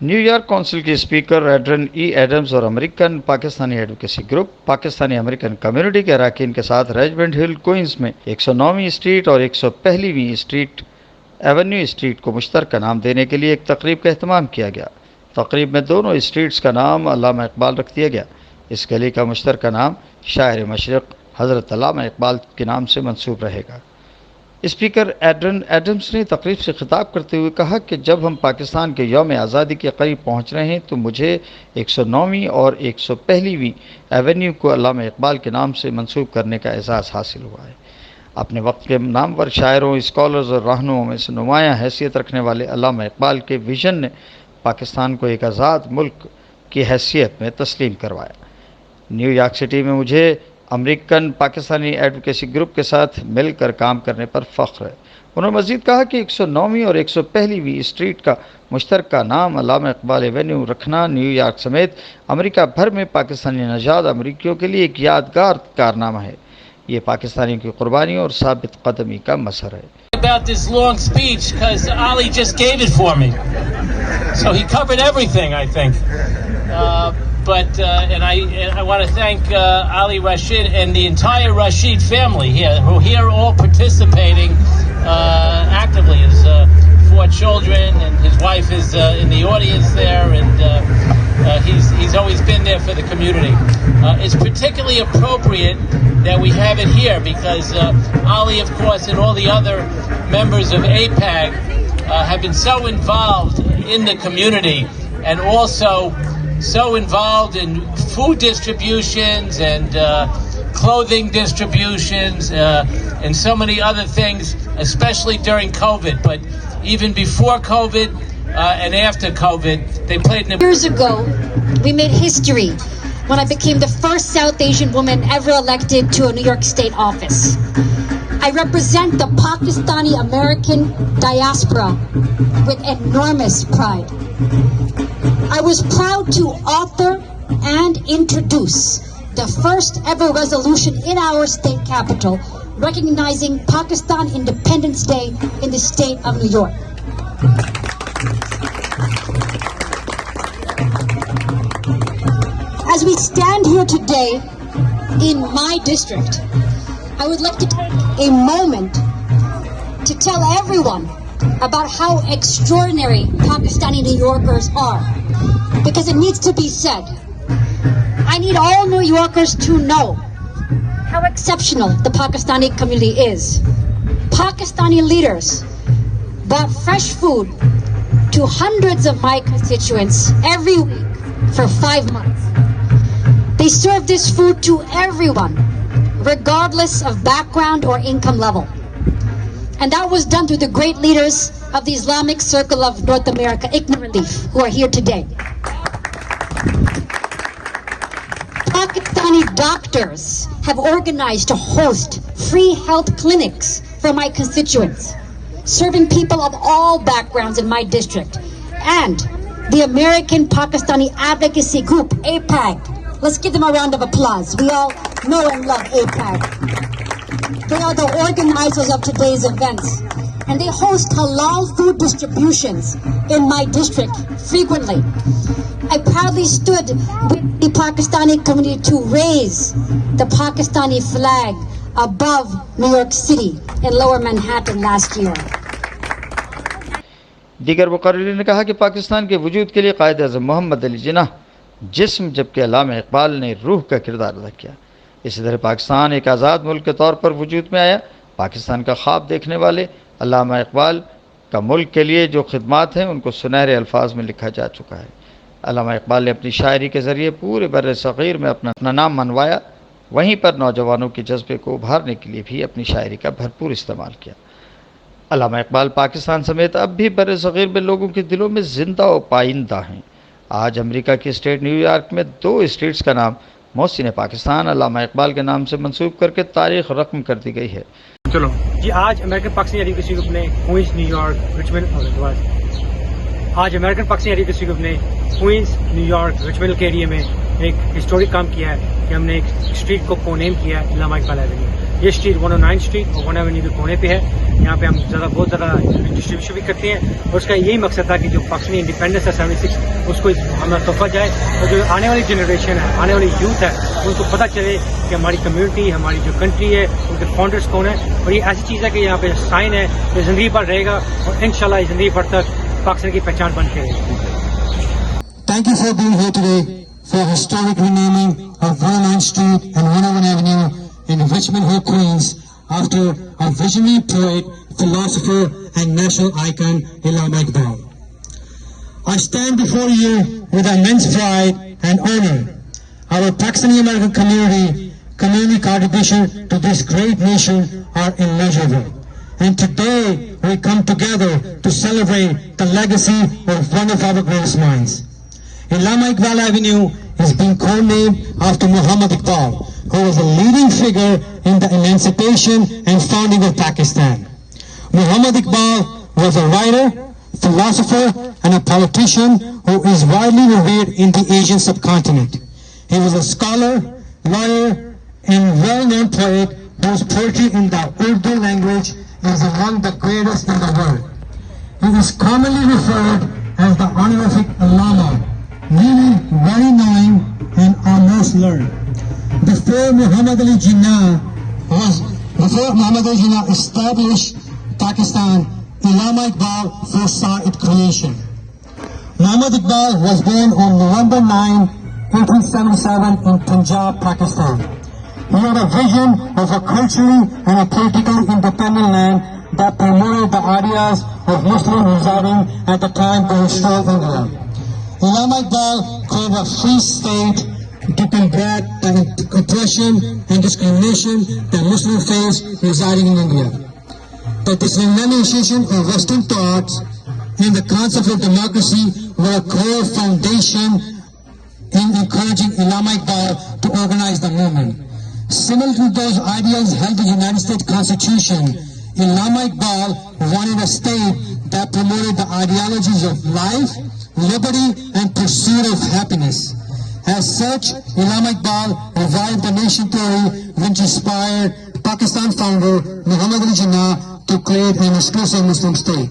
New York council के speaker एड्रन ई Adams और American Pakistani advocacy group Pakistani American community के अरकान के साथ रेजिडेंट हिल क्वींस में 109वीं स्ट्रीट और 101वीं स्ट्रीट एवेन्यू स्ट्रीट को मुश्तरका नाम देने के लिए एक तकरीब का अहतमाम किया गया। तकरीब में दोनों स्ट्रीट्स का नाम अल्लामा इकबाल रख दिया गया। इस गली का मुश्तरका नाम शायर मशरिक़ हज़रत अल्लामा इकबाल के नाम से मंसूब रहेगा। स्पीकर एड्रन एडम्स ने तकरीब से खिताब करते हुए कहा कि जब हम पाकिस्तान के यौम आज़ादी के करीब पहुँच रहे हैं तो मुझे 109वीं और 101वीं एवेन्यू को अल्लामा इकबाल के नाम से मंसूब करने का एजाज़ हासिल हुआ है। अपने वक्त के नामवर शायरों, स्कॉलर्स और रहनुमाओं में से नुमायाँ हैसियत रखने वाले अल्लामा इकबाल के विजन ने पाकिस्तान को एक आज़ाद मुल्क की हैसियत में तस्लीम करवाया। न्यूयॉर्क सिटी में मुझे अमेरिकन पाकिस्तानी एडवोकेसी ग्रुप के साथ मिलकर काम करने पर फ़ख्र है। उन्होंने मज़ीद कहा कि 109वीं और 101वीं स्ट्रीट का मुश्तरका नाम अल्लामा इकबाल एवेन्यू रखना न्यूयॉर्क समेत अमेरिका भर में पाकिस्तानी नजाद अमरीकियों के लिए एक यादगार कारनामा है। ये पाकिस्तानियों की कुर्बानी और साबित कदमी का मसर है। About this long speech because Ali just gave it for me, so he covered everything, I think. And I want to thank Ali Rashid and the entire Rashid family here, who are here all participating actively. His 4 children and his wife is in the audience there, and he's always been there for the community. It's particularly appropriate that we have it here because Ali, of course, and all the other members of APAG have been so involved in the community and also so involved in food distributions and clothing distributions and so many other things, especially during COVID. But even before COVID and after COVID, they played an Years ago, we made history when I became the first South Asian woman ever elected to a New York State office. I represent the Pakistani American diaspora with enormous pride. I was proud to author and introduce the first ever resolution in our state capital recognizing Pakistan Independence Day in the state of New York. As we stand here today in my district, I would like to take a moment to tell everyone about how extraordinary Pakistani New Yorkers are, because it needs to be said. I need all New Yorkers to know how exceptional the Pakistani community is. Pakistani leaders brought fresh food to hundreds of my constituents every week for 5 months. They serve this food to everyone, regardless of background or income level. And that was done through the great leaders of the Islamic Circle of North America, ICNA Relief, who are here today. Pakistani doctors have organized to host free health clinics for my constituents, serving people of all backgrounds in my district. And the American Pakistani Advocacy Group, APAG. Let's give them a round of applause. We all know and love APAG. They are the organizers of today's events, and they host halal food distributions in my district frequently. I proudly stood with the Pakistani community to raise the Pakistani flag above New York City in Lower Manhattan last year. दीगर मुकर्रिरीन ने कहा कि पाकिस्तान के वजूद के लिए कायद आज़म मोहम्मद अली जिन्नाह जिस्म, जबकि अल्लामा इकबाल ने रूह का किरदार अदा किया। इसी तरह पाकिस्तान एक आज़ाद मुल्क के तौर पर वजूद में आया। पाकिस्तान का ख्वाब देखने वाले अल्लामा इकबाल का मुल्क के लिए जो खिदमात हैं उनको सुनहरे अल्फाज में लिखा जा चुका है। अल्लामा इकबाल ने अपनी शायरी के ज़रिए पूरे बर्र सग़ीर में अपना नाम मनवाया। वहीं पर नौजवानों के जज्बे को उभारने के लिए भी अपनी शायरी का भरपूर इस्तेमाल किया। अल्लामा इकबाल पाकिस्तान समेत अब भी बर्र सग़ीर में लोगों के दिलों में ज़िंदा और पाइंदा हैं। आज अमेरिका की स्टेट न्यूयॉर्क में 2 स्ट्रीट्स का नाम मोहसिन पाकिस्तान अल्लामा इकबाल के नाम से मंसूब करके तारीख रकम कर दी गई है। चलो जी, आज अमेरिकन पाकिस्तानी एडवोकेसी ग्रुप ने क्वींस, न्यूयॉर्क, रिचमंड आज अमेरिकन पाकिस्तानी एडवोकेसी ग्रुप ने क्वींस, न्यूयॉर्क, रिचमंड के एरिया में एक हिस्टोरिक काम किया है कि हमने एक स्ट्रीट को नेम किया है अल्लामा इकबाल एवेन्यू। ये स्ट्रीट 109 स्ट्रीट और 1 एवेन्यू के कोने पे है। यहाँ पे हम बहुत ज़्यादा डिस्ट्रीब्यूशन भी करते हैं और उसका यही मकसद था कि जो पाकिस्तानी इंडिपेंडेंस है 76 उसको हमें तोहफा जाए और जो आने वाली जनरेशन है, आने वाली यूथ है, उनको पता चले कि हमारी कम्युनिटी, हमारी जो कंट्री है, उनके फाउंडर्स कौन है। और ये ऐसी चीज़ है कि यहाँ पे साइन है, ये ज़िंदगी भर रहेगा और इंशाल्लाह ये ज़िंदगी भर तक पाकिस्तान की पहचान बन के रहेगी। Thank you for being here today for historic renaming of 109 Street and 101 Avenue in Richmond Hill, Queens, after our visionary poet, philosopher, and national icon, Allama Iqbal. I stand before you with immense pride and honor. Our Pakistani American community contribution to this great nation are immeasurable. And today we come together to celebrate the legacy of one of our greatest minds. Allama Iqbal Avenue is being codenamed after Muhammad Iqbal, who was a leading figure in the emancipation and founding of Pakistan. Muhammad Iqbal was a writer, philosopher, and a politician who is widely revered in the Asian subcontinent. He was a scholar, lawyer, and well-known poet whose poetry in the Urdu language is among the greatest in the world. He is commonly referred as the honorific Allama, meaning very knowing and almost learned. Before Muhammad Ali Jinnah established Pakistan, Allama Iqbal foresaw its creation. Muhammad Iqbal was born on November 9, 1877 in Punjab, Pakistan. He had a vision of a culturally and a politically independent land that promoted the ideas of Muslims residing at the time in British India. Allama Iqbal called a free state to combat the oppression and discrimination that Muslims face residing in India. The dissemination of Western thoughts and the concept of democracy were a core foundation in encouraging Allama Iqbal to organize the movement. Similar to those ideals held in the United States Constitution, Allama Iqbal wanted a state that promoted the ideologies of life, liberty, and pursuit of happiness. As such, Allama Iqbal revived the nation theory which inspired Pakistan founder Muhammad Ali Jinnah to create an exclusive Muslim state.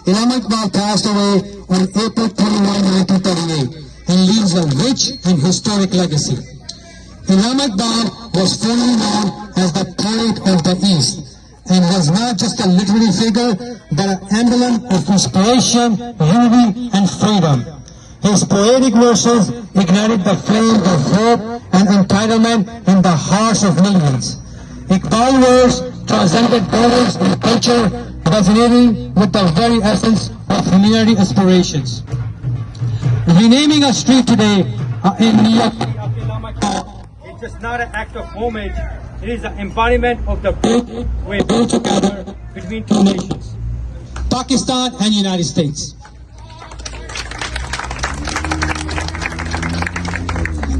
Allama Iqbal passed away on April 21, 1938 and leaves a rich and historic legacy. Allama Iqbal was formerly known as the poet of the East and was not just a literary figure but an emblem of inspiration, unity, and freedom. His poetic verses ignited the flame of hope and entitlement in the hearts of millions. Iqbal's words transcended borders and culture, resonating with the very essence of humanity aspirations. Renaming a street today in New York It's just not an act of homage, it is the embodiment of the bridge we build together between two nations, Pakistan and United States.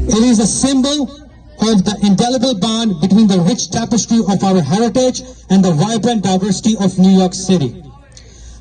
It is a symbol of the indelible bond between the rich tapestry of our heritage and the vibrant diversity of New York City.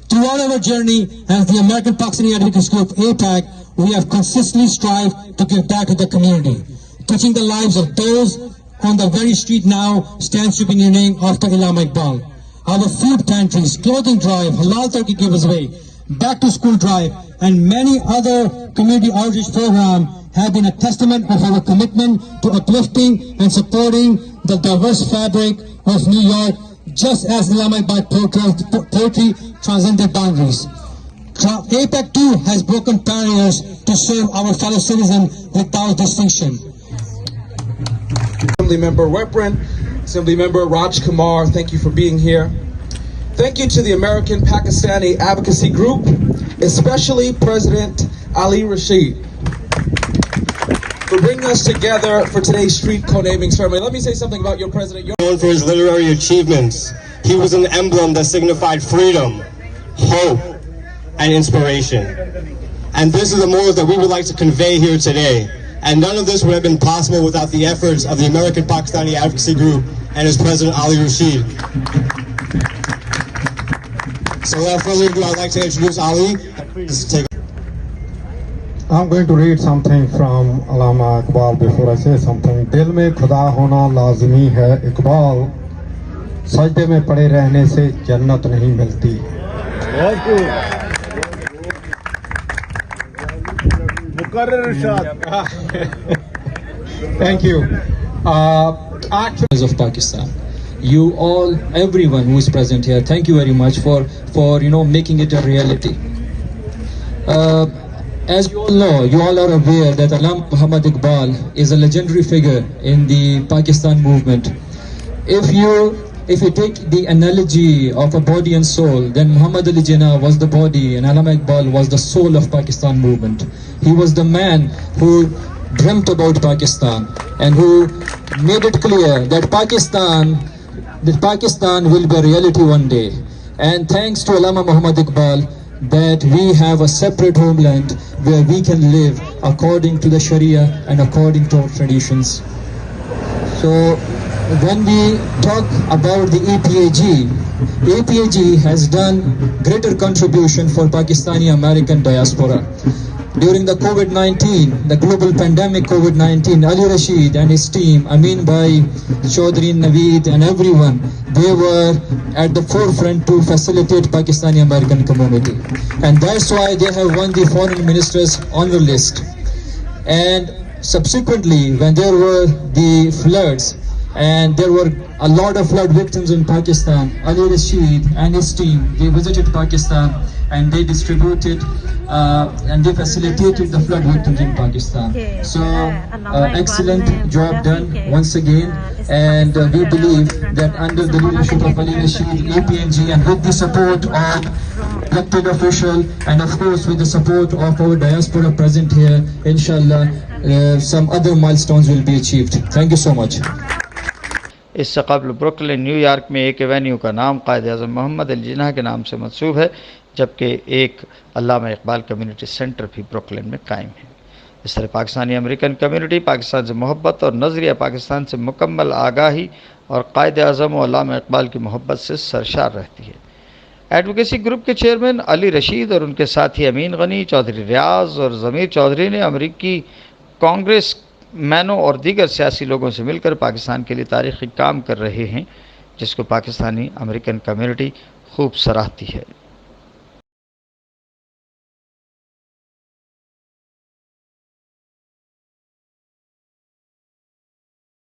Throughout our journey as the American Pakistani Advocacy Group APAG, we have consistently strived to give back to the community, touching the lives of those on the very street now stands to be named after Allama Iqbal. Our food pantries, clothing drive, halal turkey giveaway, back to school drive, and many other community outreach programs have been a testament of our commitment to uplifting and supporting the diverse fabric of New York, just as Allama Iqbal poetry transcended boundaries. APAC too has broken barriers to serve our fellow citizens without distinction. Assembly Member Reverend, Assembly Member Raj Kumar, thank you for being here. Thank you to the American Pakistani Advocacy Group, especially President Ali Rashid, for bringing us together for today's street co-naming ceremony. Let me say something about your president. Known for his literary achievements, he was an emblem that signified freedom, hope, and inspiration. And this is the moral that we would like to convey here today. And none of this would have been possible without the efforts of the American Pakistani Advocacy Group and its president, Ali Rashid. So without further ado, I'd like to introduce Ali. Please take. I'm going to read something from Allama Iqbal before I say something. दिल में खुदा होना लाज़मी है इकबाल, सजदे में पड़े रहने से जन्नत नहीं मिलती। Thank you. Of Pakistan. You all, everyone who is present here, thank you very much for making it a reality. As you all know, you all are aware that Allama Muhammad Iqbal is a legendary figure in the Pakistan movement. If you take the analogy of a body and soul, then Muhammad Ali Jinnah was the body and Allama Iqbal was the soul of Pakistan movement. He was the man who dreamt about Pakistan and who made it clear that Pakistan will be a reality one day. And thanks to Allama Muhammad Iqbal that we have a separate homeland where we can live according to the Sharia and according to our traditions. So when we talk about the APAG has done greater contribution for Pakistani American diaspora. During the COVID-19, the global pandemic COVID-19, Ali Rashid and his team, Amin Bhai, Chaudhry Naveed and everyone, they were at the forefront to facilitate Pakistani American community. And that's why they have won the foreign minister's honor list. And subsequently, when there were the floods, and there were a lot of flood victims in Pakistan, Ali Rashid and his team, they visited Pakistan and they distributed and they facilitated the flood victims in Pakistan. So excellent job done once again, and we believe that under the leadership of Ali Rashid, APNG, and with the support of elected official and of course with the support of our diaspora present here, inshallah some other milestones will be achieved. Thank you so much. इससे कबल Brooklyn New York में एक Avenue का नाम कायद आज़म मोहम्मद अली जिन्ना के नाम से मंसूब है, जबकि एक अल्लामा इकबाल कम्युनिटी सेंटर भी ब्रुकलिन में कायम है। इस तरह पाकिस्तानी अमेरिकन कम्युनिटी पाकिस्तान से मोहब्बत और नज़रिया पाकिस्तान से मुकम्मल आगाही और कायद आज़म और अल्लामा इकबाल की मोहब्बत से सरशार रहती है। एडवोकेसी ग्रुप के चेयरमैन अली रशीद और उनके साथी अमीन गनी, चौधरी रियाज और ज़मीर चौधरी ने अमरीकी कांग्रेस मैनों और दीगर सियासी लोगों से मिलकर पाकिस्तान के लिए तारीख़ी काम कर रहे हैं, जिसको पाकिस्तानी अमेरिकन कम्युनिटी खूब सराहती है।